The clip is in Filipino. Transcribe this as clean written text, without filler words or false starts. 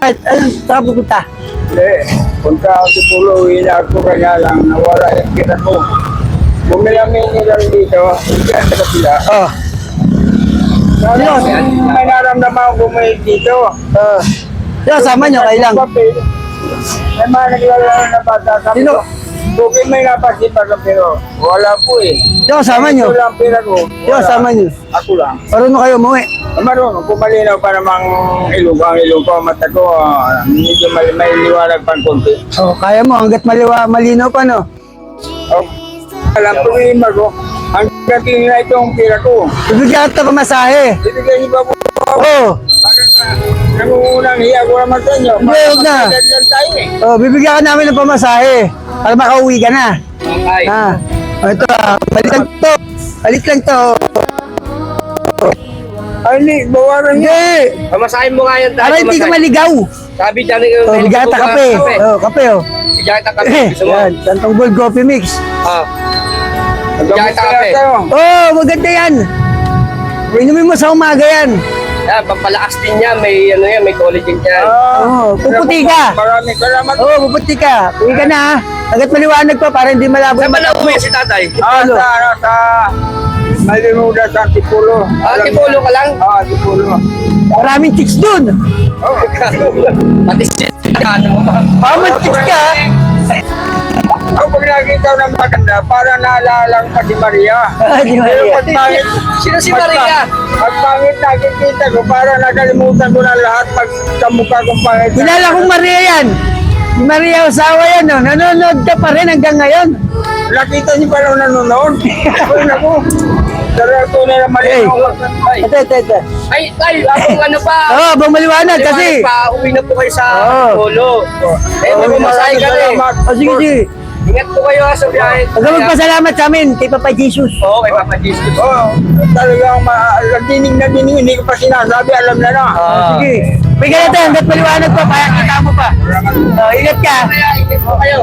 Saan pupunta? Hindi. Punta ako sa pulo, uwi na ako kaya lang. Nawala yung kita ko. Bumilami nilang dito. Hindi ang sila. Oh. Sino? May naramdaman ako bumalik dito. Sino sama nyo? Kailang? May mga naglalaro na bata. Sabi Sino? ko, bukid may napasipa ka pero wala po eh. Sino sama nyo? Ito lang pera ko. Sino sama nyo? Ako lang. Marunong kayo umuwi? Marunong, kumalinaw pa namang ilog ang mata ko. Medyo may liwanag pang konti. Oh, kaya mo hanggat malinaw pa, no? Oh, alam problema ko. Hanggang tingin na itong pera ko. Ibigyan ka pamasahe. Ibigay niyo ba po? Oh. Parang nangungunang hiya ko naman sa inyo. Hindi, huwag na. Magkailan tayo eh. Oh, bibigyan ka namin ng pamasahe. Para makauwi ka na. Okay. Ah. Oh, ito, balik lang to. Balik lang to. Ay, hindi. Bawaran niyo. Hindi. Pamasahin mo nga yan. Para hindi ka maligaw. Sabi dyan Oh, bigyan ka kape. Oh, kape, oh. Bigyan ka kape. Gusto mo? Yan, Santong Gold Coffee Mix. Ah. Bigyan ka kape. Oh, maganda yan. Inumin mo sa umaga yan. Yan, pampalakas din yan. May ano yan, may collagen yan. Oh, puputi ka. Maraming salamat. Oh, puputi ka. Uwi ka na, ha. Hanggat maliwanag pa para hindi malabo. Saan ba na uwi si tatay? Sa Malimuda sa Tipulo. Ah, Tipulo ka lang? Ah, Tipulo. Maraming chicks dun. Oh, Pati si ano. Maraming chicks ka. ako pag nakita ko ng maganda, para naalala ko pa si Maria. Di Pero Maria. pag pangit, Sino si Maria? pag pangit nakikita ko, para nakalimutan ko na lahat pag kamukha kong pangit. Kilala kong Maria yan. Si Maria Osawa yan, no? Nanonood ka pa rin hanggang ngayon. Nakita niyo pa lang nanonood. Ay, naku. Dara ko na naman Hey. yung Ito. Ay, abong ano pa. Oh, bang maliwanag kasi. Pa, uwi na po kayo sa Oo. Polo. Eh, may pumasahin ka rin. Oh, sige. Ingat po kayo sa biyahe. Huwag ka magpasalamat sa amin kay Papa Jesus. Oo, kay Papa Jesus. Oh, talagang dinig na dinig, hindi ko pa sinasabi, alam na na. Sige. May ganito, hanggat maliwanag pa, kaya kita mo pa. Oh, ingat ka. Kaya, ingat po kayo.